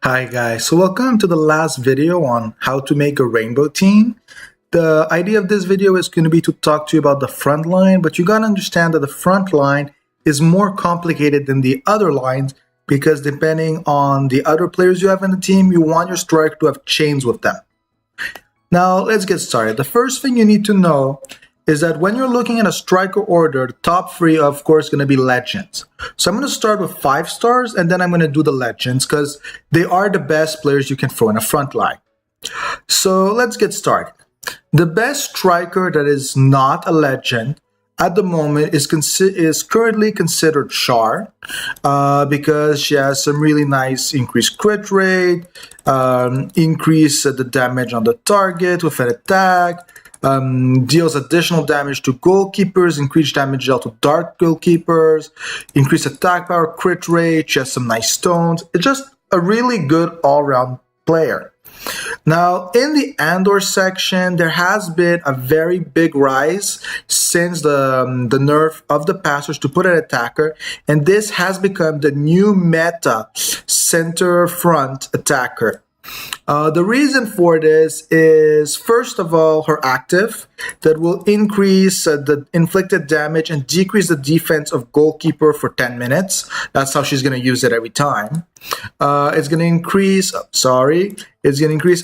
Hi guys, so welcome to the last video on how to make a rainbow team. The idea of this video is going to be to talk to you about the front line, but you gotta understand that the front line is more complicated than the other lines because depending on the other players you have in the team, you want your striker to have chains with them. Now let's get started. The first thing you need to know is that when you're looking at a striker order, the top three are of course going to be legends. So I'm going to start with 5 stars and then I'm going to do the legends because they are the best players you can throw in a front line. So let's get started. The best striker that is not a legend at the moment is currently considered Char because she has some really nice increased crit rate, increase the damage on the target with an attack, deals additional damage to goalkeepers, increased damage dealt to dark goalkeepers, increased attack power, crit rate, she has some nice stones. It's just a really good all-round player. Now, in the Andor section, there has been a very big rise since the nerf of the passers to put an attacker, and this has become the new meta center front attacker. The reason for this is, first of all, her active that will increase the inflicted damage and decrease the defense of goalkeeper for 10 minutes. That's how she's going to use it every time. It's going to increase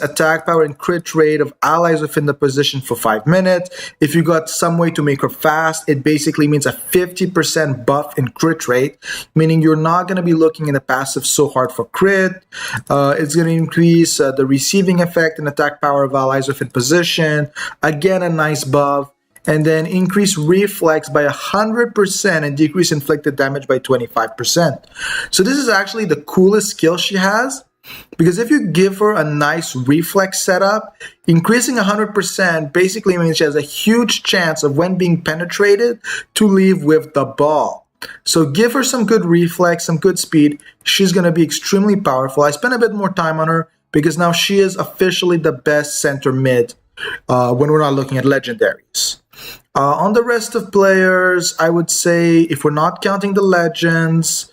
attack power and crit rate of allies within the position for 5 minutes. If you got some way to make her fast, it basically means a 50% buff in crit rate, meaning you're not going to be looking in the passive so hard for crit. It's going to increase the receiving effect and attack power of allies within position. Again, a nice buff. And then increase reflex by 100% and decrease inflicted damage by 25%. So this is actually the coolest skill she has, because if you give her a nice reflex setup, increasing 100% basically means she has a huge chance of, when being penetrated, to leave with the ball. So give her some good reflex, some good speed. She's going to be extremely powerful. I spent a bit more time on her because now she is officially the best center mid when we're not looking at legendaries. On the rest of players, I would say, if we're not counting the legends,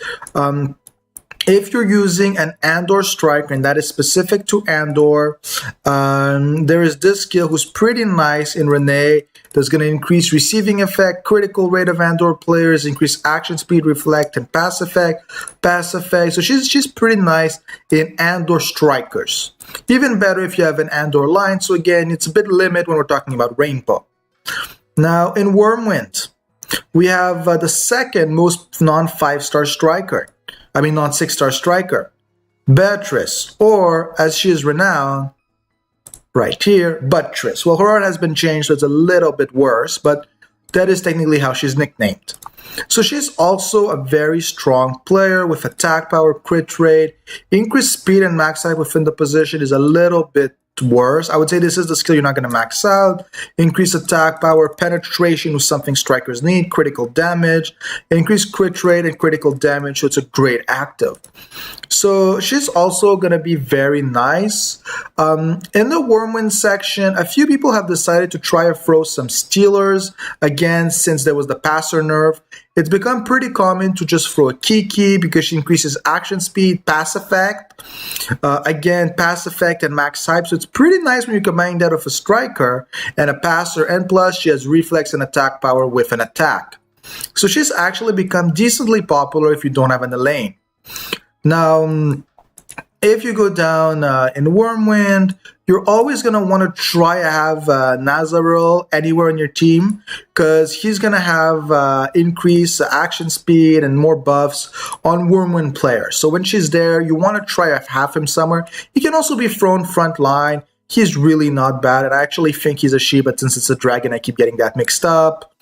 if you're using an Andor striker, and that is specific to Andor, there is this skill who's pretty nice in Renee that's going to increase receiving effect, critical rate of Andor players, increase action speed, reflect, and pass effect. So she's pretty nice in Andor strikers. Even better if you have an Andor line. So again, it's a bit limited when we're talking about Rainbow. Now, in Wormwind, we have the second most non-5-star striker. Non-6-star striker. Beatrice, or as she is renowned, right here, Buttress. Well, her art has been changed, so it's a little bit worse, but that is technically how she's nicknamed. So she's also a very strong player with attack power, crit rate, increased speed and max height within the position is a little bit worse. I would say this is the skill you're not going to max out. Increased attack power, penetration was something strikers need, critical damage, increased crit rate and critical damage, so it's a great active. So she's also going to be very nice. In the Wormwind section, a few people have decided to try to throw some stealers. Again, since there was the passer nerf, it's become pretty common to just throw a Kiki because she increases action speed, pass effect. Again, pass effect and max hype. So it's pretty nice when you combine that with a striker and a passer. And plus, she has reflex and attack power with an attack. So she's actually become decently popular if you don't have an lane. Now, if you go down in Wormwind, you're always going to want to try to have Nazarel anywhere in your team because he's going to have increased action speed and more buffs on Wormwind players. So when she's there, you want to try to have him somewhere. He can also be thrown front line. He's really not bad, and I actually think he's a she, but since it's a dragon, I keep getting that mixed up.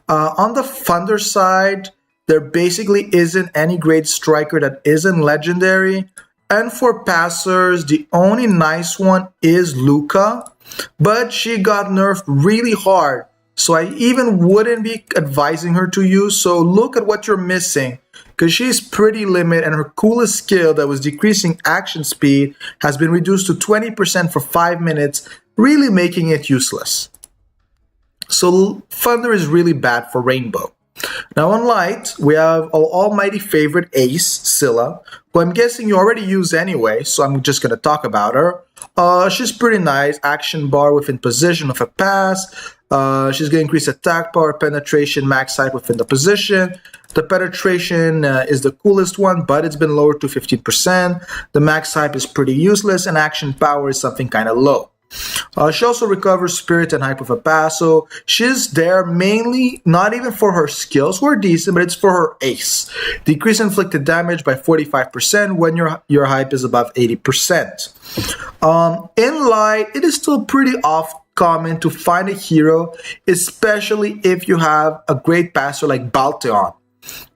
On the Thunder side, there basically isn't any great striker that isn't legendary. And for passers, the only nice one is Luca, but she got nerfed really hard. So I even wouldn't be advising her to use. So look at what you're missing because she's pretty limited and her coolest skill that was decreasing action speed has been reduced to 20% for 5 minutes, really making it useless. So Thunder is really bad for Rainbow. Now on light, we have our almighty favorite ace, Scylla, who I'm guessing you already use anyway, so I'm just going to talk about her. She's pretty nice. Action bar within position of a pass. She's going to increase attack power, penetration, max height within the position. The penetration is the coolest one, but it's been lowered to 15%. The max height is pretty useless, and action power is something kind of low. She also recovers spirit and hype with a pass, so she's there mainly not even for her skills, who are decent, but it's for her ace. Decrease inflicted damage by 45% when your hype is above 80%. In light, it is still pretty common to find a hero, especially if you have a great passer like Balteon.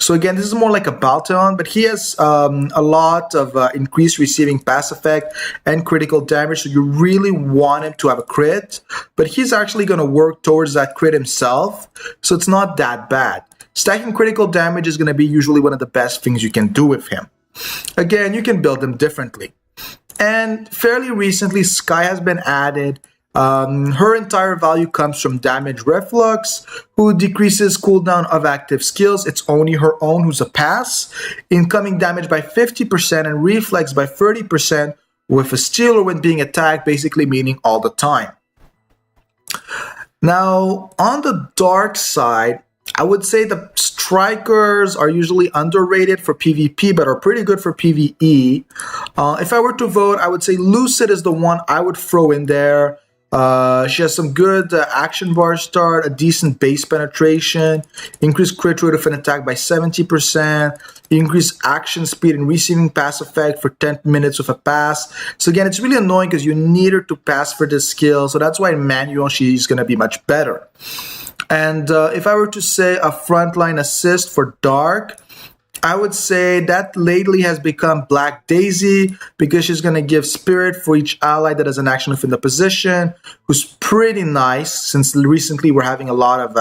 So again, this is more like a Balteon, but he has a lot of increased receiving pass effect and critical damage, so you really want him to have a crit, but he's actually going to work towards that crit himself, so it's not that bad. Stacking critical damage is going to be usually one of the best things you can do with him. Again, you can build him differently. And fairly recently, Sky has been added. Her entire value comes from damage reflux, who decreases cooldown of active skills. It's only her own, who's a pass. Incoming damage by 50% and reflex by 30% with a stealer when being attacked, basically meaning all the time. Now, on the dark side, I would say the strikers are usually underrated for PvP, but are pretty good for PvE. If I were to vote, I would say Lucid is the one I would throw in there. She has some good action bar start, a decent base penetration, increased crit rate of an attack by 70%, increased action speed and receiving pass effect for 10 minutes with a pass. So again, it's really annoying because you need her to pass for this skill, so that's why in manual she's going to be much better. And if I were to say a frontline assist for Dark, I would say that lately has become Black Daisy, because she's going to give spirit for each ally that has an action within the position, who's pretty nice since recently we're having a lot of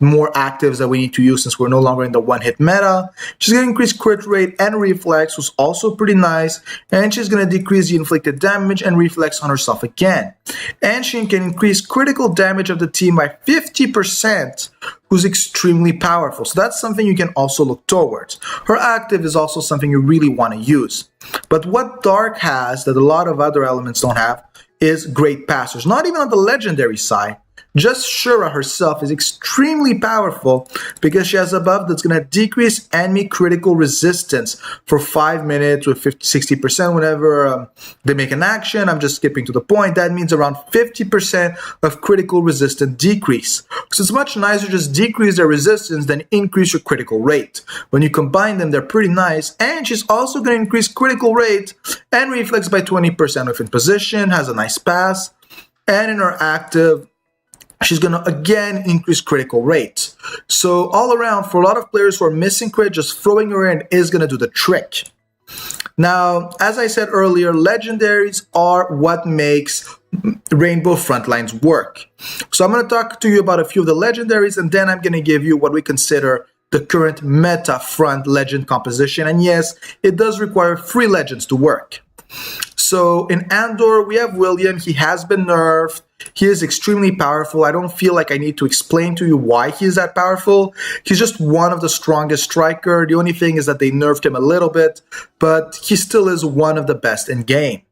more actives that we need to use since we're no longer in the one-hit meta. She's going to increase crit rate and reflex, who's also pretty nice, and she's going to decrease the inflicted damage and reflex on herself again. And she can increase critical damage of the team by 50%, who's extremely powerful. So that's something you can also look towards. Her active is also something you really want to use. But what Dark has that a lot of other elements don't have is great passers. Not even on the legendary side. Just Shura herself is extremely powerful because she has a buff that's going to decrease enemy critical resistance for 5 minutes with 50-60% whenever they make an action. I'm just skipping to the point. That means around 50% of critical resistance decrease. So it's much nicer to just decrease their resistance than increase your critical rate. When you combine them, they're pretty nice. And she's also going to increase critical rate and reflex by 20% within position, has a nice pass, and in her active, she's going to again increase critical rate. So all around, for a lot of players who are missing crit, just throwing her in is going to do the trick. Now, as I said earlier, legendaries are what makes Rainbow Frontlines work. So I'm going to talk to you about a few of the legendaries, and then I'm going to give you what we consider the current meta front legend composition. And yes, it does require 3 legends to work. So in Andor, we have William. He has been nerfed. He is extremely powerful. I don't feel like I need to explain to you why he is that powerful. He's just one of the strongest striker. The only thing is that they nerfed him a little bit, but he still is one of the best in game.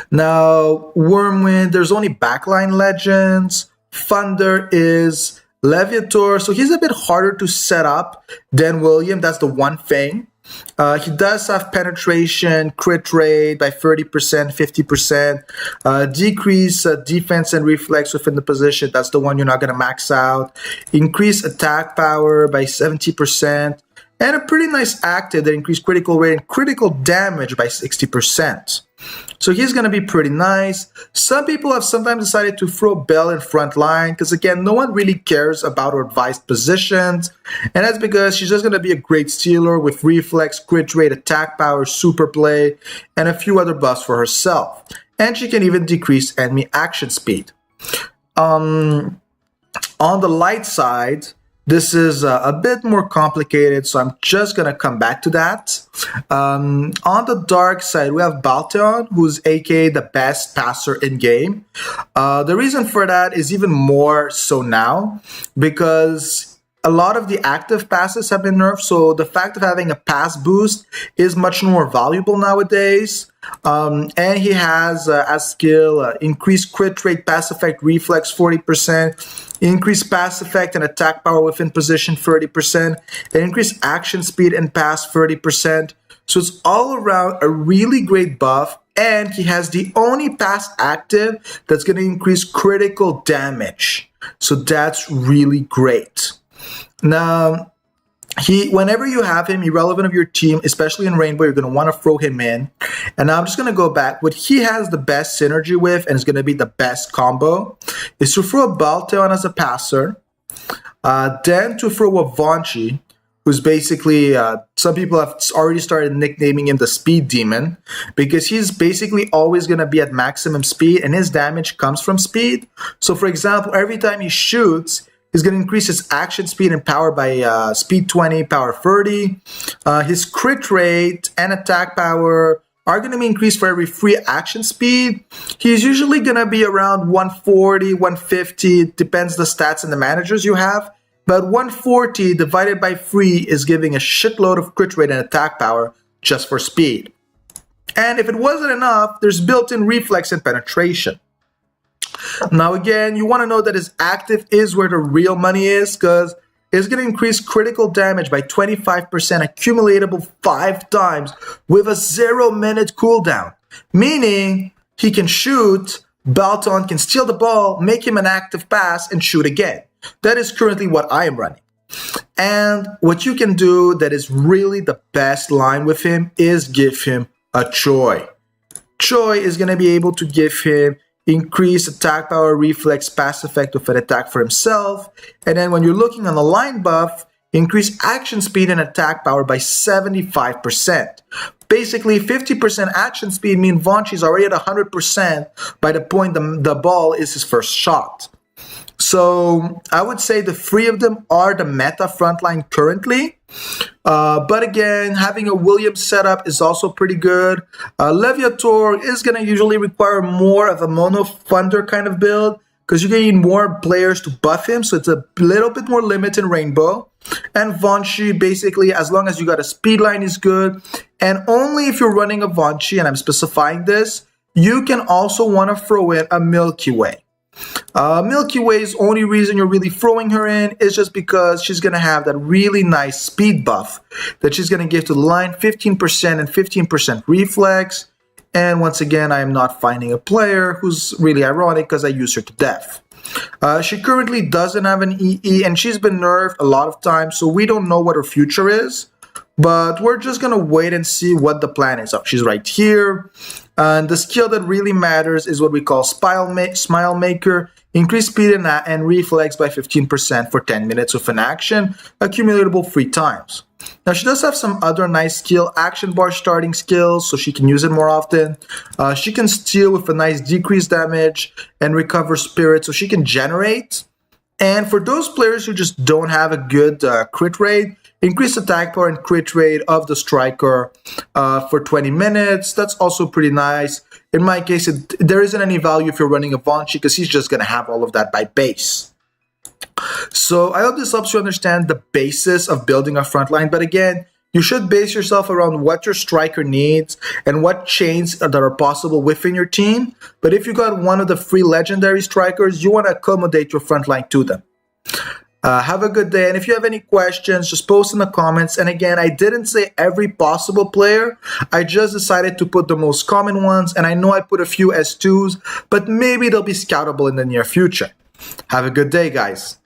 Now, Wormwind, there's only backline legends. Thunder is Leviator, so he's a bit harder to set up than William. That's the one thing. He does have penetration, crit rate by 30%, 50%, decrease defense and reflex within the position. That's the one you're not going to max out. Increase attack power by 70%, and a pretty nice active that increased critical rate and critical damage by 60%. So he's going to be pretty nice. Some people have sometimes decided to throw Belle in front line because, again, no one really cares about her advised positions. And that's because she's just going to be a great stealer with reflex, crit rate, attack power, super play, and a few other buffs for herself. And she can even decrease enemy action speed. On the light side, this is a bit more complicated, so I'm just going to come back to that. On the dark side, we have Balteon, who's aka the best passer in game. The reason for that is even more so now, because a lot of the active passes have been nerfed, so the fact of having a pass boost is much more valuable nowadays. And he has as skill increased crit rate, pass effect, reflex 40%, increased pass effect and attack power within position 30%, and increased action speed and pass 30%. So it's all around a really great buff, and he has the only pass active that's going to increase critical damage. So that's really great. Now, whenever you have him, irrelevant of your team, especially in Rainbow, you're going to want to throw him in. And now I'm just going to go back. What he has the best synergy with, and is going to be the best combo, is to throw a Balteon as a passer, then to throw a Vonchi, who's basically, some people have already started nicknaming him the Speed Demon, because he's basically always going to be at maximum speed, and his damage comes from speed. So for example, every time he shoots, he's going to increase his action speed and power by speed 20, power 30. His crit rate and attack power are going to be increased for every free action speed. He's usually going to be around 140, 150, it depends the stats and the managers you have. But 140 divided by 3 is giving a shitload of crit rate and attack power just for speed. And if it wasn't enough, there's built-in reflex and penetration. Now again, you want to know that his active is where the real money is, because it's going to increase critical damage by 25%, accumulatable 5 times with a 0-minute cooldown. Meaning he can shoot, Balteon can steal the ball, make him an active pass, and shoot again. That is currently what I am running. And what you can do that is really the best line with him is give him a Choi. Choi is going to be able to give him increased attack power, reflex, pass effect with an attack for himself. And then when you're looking on the line buff, increase action speed and attack power by 75%. Basically, 50% action speed means Vonchi is already at 100% by the point the ball is his first shot. So I would say the 3 of them are the meta frontline currently. But again, having a Williams setup is also pretty good. Leviator is going to usually require more of a Mono Thunder kind of build, because you're going to need more players to buff him, so it's a little bit more limited in Rainbow. And Vonchi, basically, as long as you got a speed line, is good. And only if you're running a Vonchi, and I'm specifying this, you can also want to throw in a Milky Way. Milky Way's only reason you're really throwing her in is just because she's going to have that really nice speed buff that she's going to give to the line, 15% and 15% reflex. And once again, I am not finding a player, who's really ironic because I use her to death. She currently doesn't have an EE, and she's been nerfed a lot of times, so we don't know what her future is. But we're just going to wait and see what the plan is. Oh, she's right here. And the skill that really matters is what we call Smile Maker. Increase speed and reflex by 15% for 10 minutes with an action, accumulatable 3 times. Now she does have some other nice skill, action bar starting skills, so she can use it more often. She can steal with a nice decreased damage and recover spirit, so she can generate. And for those players who just don't have a good crit rate, increase attack power and crit rate of the striker for 20 minutes. That's also pretty nice. In my case, there isn't any value if you're running a Vonchi, because he's just going to have all of that by base. So I hope this helps you understand the basis of building a frontline. But again, you should base yourself around what your striker needs and what chains that are possible within your team. But if you got one of the 3 legendary strikers, you want to accommodate your frontline to them. Have a good day, and if you have any questions, just post in the comments. And again, I didn't say every possible player. I just decided to put the most common ones, and I know I put a few S2s, but maybe they'll be scoutable in the near future. Have a good day, guys.